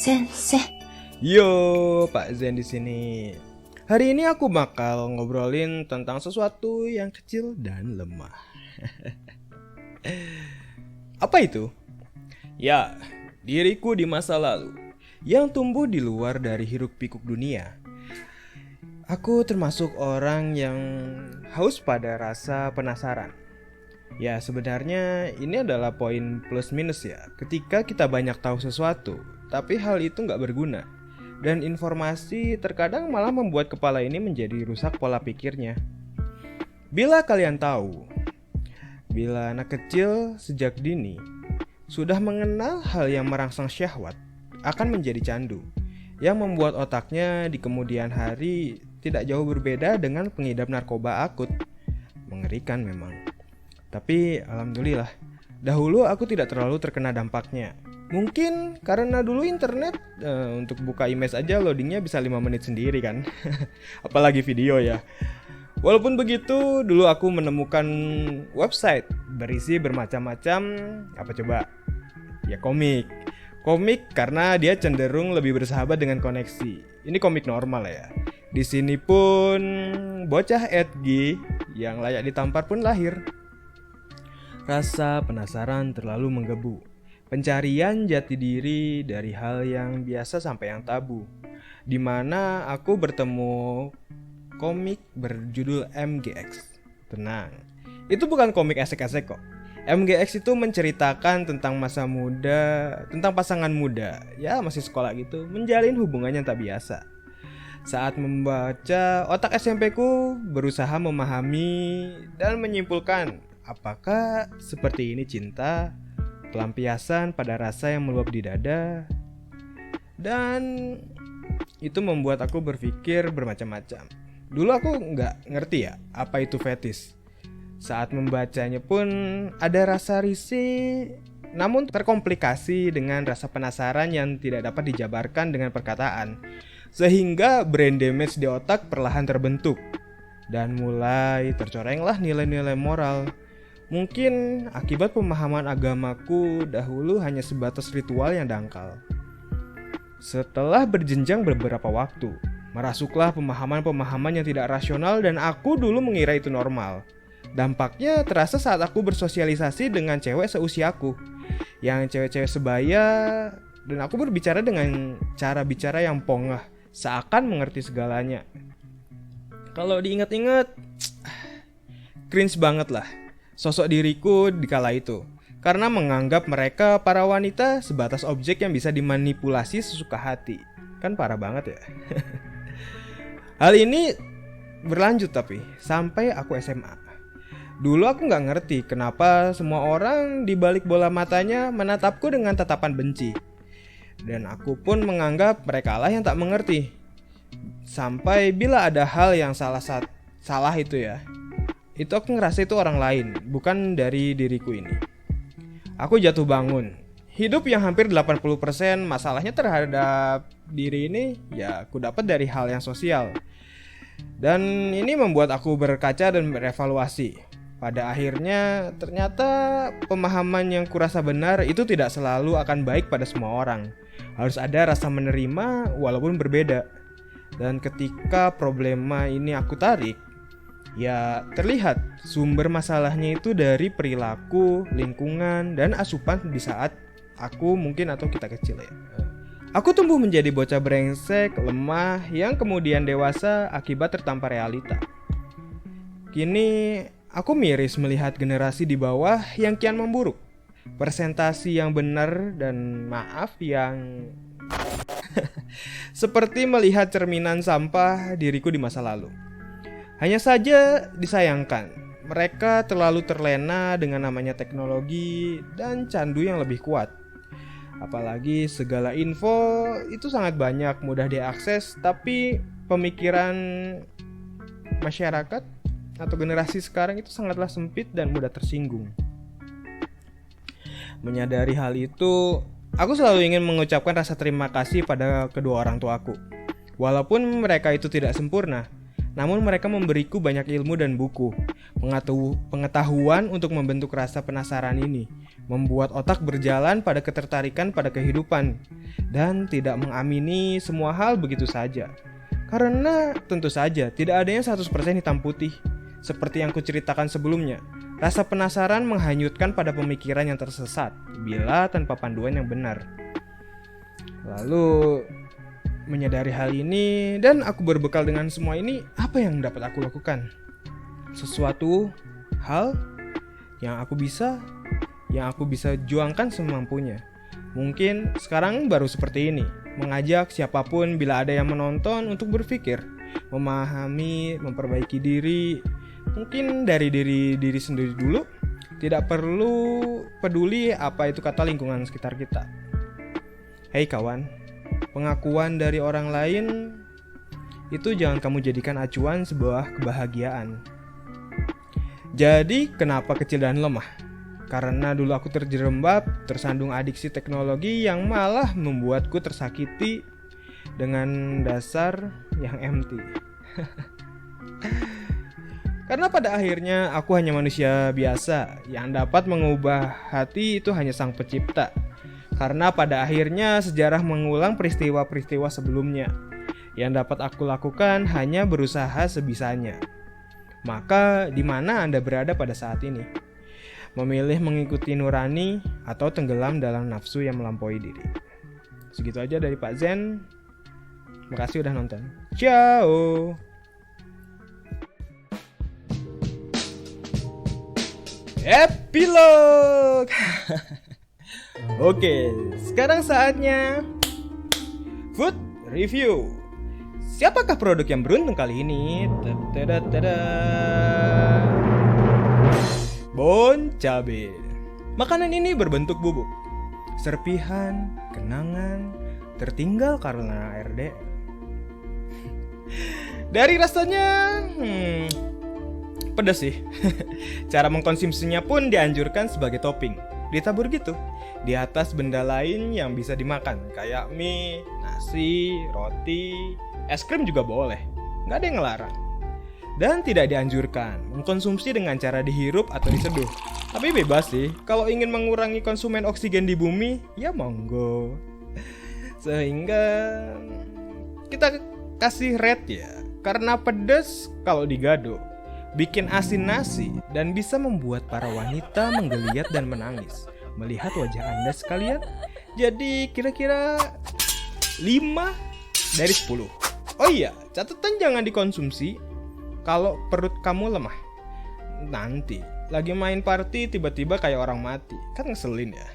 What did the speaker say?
Sensei. Yo, Pak Zen di sini. Hari ini aku bakal ngobrolin tentang sesuatu yang kecil dan lemah. Apa itu? Ya, diriku di masa lalu yang tumbuh di luar dari hiruk-pikuk dunia. Aku termasuk orang yang haus pada rasa penasaran. Ya, sebenarnya ini adalah poin plus minus ya. Ketika kita banyak tahu sesuatu, tapi hal itu nggak berguna. Dan informasi terkadang malah membuat kepala ini menjadi rusak pola pikirnya. Bila kalian tahu, bila anak kecil sejak dini sudah mengenal hal yang merangsang syahwat, akan menjadi candu, yang membuat otaknya di kemudian hari tidak jauh berbeda dengan pengidap narkoba akut. Mengerikan memang. Tapi alhamdulillah, dahulu aku tidak terlalu terkena dampaknya. Mungkin karena dulu internet untuk buka image aja loadingnya bisa 5 menit sendiri kan. Apalagi video ya. Walaupun begitu, dulu aku menemukan website berisi bermacam-macam, apa coba? Ya komik. Komik karena dia cenderung lebih bersahabat dengan koneksi. Ini komik normal ya. Di sini pun bocah edgy yang layak ditampar pun lahir. Rasa penasaran terlalu menggebu. Pencarian jati diri dari hal yang biasa sampai yang tabu. Di mana aku bertemu komik berjudul MGX. Tenang, itu bukan komik esek-esek kok. MGX itu menceritakan tentang masa muda, tentang pasangan muda, ya masih sekolah gitu, menjalin hubungan yang tak biasa. Saat membaca, otak SMP ku berusaha memahami dan menyimpulkan apakah seperti ini cinta, pelampiasan pada rasa yang meluap di dada. Dan itu membuat aku berpikir bermacam-macam. Dulu aku nggak ngerti ya apa itu fetis. Saat membacanya pun ada rasa risih, namun terkomplikasi dengan rasa penasaran yang tidak dapat dijabarkan dengan perkataan. Sehingga brain damage di otak perlahan terbentuk. Dan mulai tercorenglah nilai-nilai moral. Mungkin akibat pemahaman agamaku dahulu hanya sebatas ritual yang dangkal. Setelah berjenjang beberapa waktu, merasuklah pemahaman-pemahaman yang tidak rasional dan aku dulu mengira itu normal. Dampaknya terasa saat aku bersosialisasi dengan cewek seusiaku, yang cewek-cewek sebaya, dan aku berbicara dengan cara bicara yang pongah, seakan mengerti segalanya. Kalau diingat-ingat, cringe banget lah sosok diriku di kala itu, karena menganggap mereka para wanita sebatas objek yang bisa dimanipulasi sesuka hati. Kan parah banget ya. Hal ini berlanjut tapi sampai aku SMA. Dulu aku gak ngerti kenapa semua orang di balik bola matanya menatapku dengan tatapan benci. Dan aku pun menganggap mereka lah yang tak mengerti. Sampai bila ada hal yang salah itu ya, itu aku ngerasa itu orang lain, bukan dari diriku ini. Aku jatuh bangun. Hidup yang hampir 80% masalahnya terhadap diri ini ya aku dapat dari hal yang sosial. Dan ini membuat aku berkaca dan berevaluasi. Pada akhirnya ternyata pemahaman yang kurasa benar itu tidak selalu akan baik pada semua orang. Harus ada rasa menerima walaupun berbeda. Dan ketika problema ini aku tarik, ya terlihat sumber masalahnya itu dari perilaku, lingkungan, dan asupan di saat aku mungkin atau kita kecil ya. Aku tumbuh menjadi bocah brengsek, lemah, yang kemudian dewasa akibat tertampar realita. Kini aku miris melihat generasi di bawah yang kian memburuk. Presentasi yang benar dan maaf yang seperti melihat cerminan sampah diriku di masa lalu. Hanya saja disayangkan, mereka terlalu terlena dengan namanya teknologi dan candu yang lebih kuat. Apalagi segala info itu sangat banyak, mudah diakses, tapi pemikiran masyarakat atau generasi sekarang itu sangatlah sempit dan mudah tersinggung. Menyadari hal itu, aku selalu ingin mengucapkan rasa terima kasih pada kedua orang tuaku. Walaupun mereka itu tidak sempurna, Namun mereka memberiku banyak ilmu dan buku, pengetahuan untuk membentuk rasa penasaran ini, membuat otak berjalan pada ketertarikan pada kehidupan, dan tidak mengamini semua hal begitu saja. Karena tentu saja tidak adanya 100% hitam putih. Seperti yang kuceritakan sebelumnya, rasa penasaran menghanyutkan pada pemikiran yang tersesat bila tanpa panduan yang benar. Lalu menyadari hal ini dan aku berbekal dengan semua ini, apa yang dapat aku lakukan? Sesuatu hal yang aku bisa juangkan semampunya. Mungkin sekarang baru seperti ini, mengajak siapapun bila ada yang menonton untuk berpikir, memahami, memperbaiki diri. Mungkin dari diri sendiri dulu, tidak perlu peduli apa itu kata lingkungan sekitar kita. Hei kawan, pengakuan dari orang lain itu jangan kamu jadikan acuan sebuah kebahagiaan. Jadi kenapa kecil dan lemah? Karena dulu aku terjerembab, tersandung adiksi teknologi yang malah membuatku tersakiti dengan dasar yang empty. Karena pada akhirnya aku hanya manusia biasa, yang dapat mengubah hati itu hanya Sang Pencipta. Karena pada akhirnya sejarah mengulang peristiwa-peristiwa sebelumnya. Yang dapat aku lakukan hanya berusaha sebisanya. Maka di mana Anda berada pada saat ini? Memilih mengikuti nurani atau tenggelam dalam nafsu yang melampaui diri? Segitu aja dari Pak Zen. Makasih udah nonton. Ciao. Epilog. Oke, sekarang saatnya food review. Siapakah produk yang beruntung kali ini? Bon cabe. Makanan ini berbentuk bubuk. Serpihan, kenangan, tertinggal karena RDR. Dari rasanya, pedas sih. Cara mengkonsumsinya pun dianjurkan sebagai topping. Ditabur gitu di atas benda lain yang bisa dimakan, kayak mie, nasi, roti, es krim juga boleh. Nggak ada yang ngelarang. Dan tidak dianjurkan mengkonsumsi dengan cara dihirup atau diseduh. Tapi bebas sih, kalau ingin mengurangi konsumen oksigen di bumi, ya monggo. Sehingga kita kasih rate ya, karena pedas kalau digado, bikin asin nasi, dan bisa membuat para wanita menggeliat dan menangis melihat wajah Anda sekalian. Jadi kira-kira 5 dari 10. Oh iya, catatan jangan dikonsumsi kalau perut kamu lemah. Nanti lagi main party tiba-tiba kayak orang mati, kan ngeselin ya.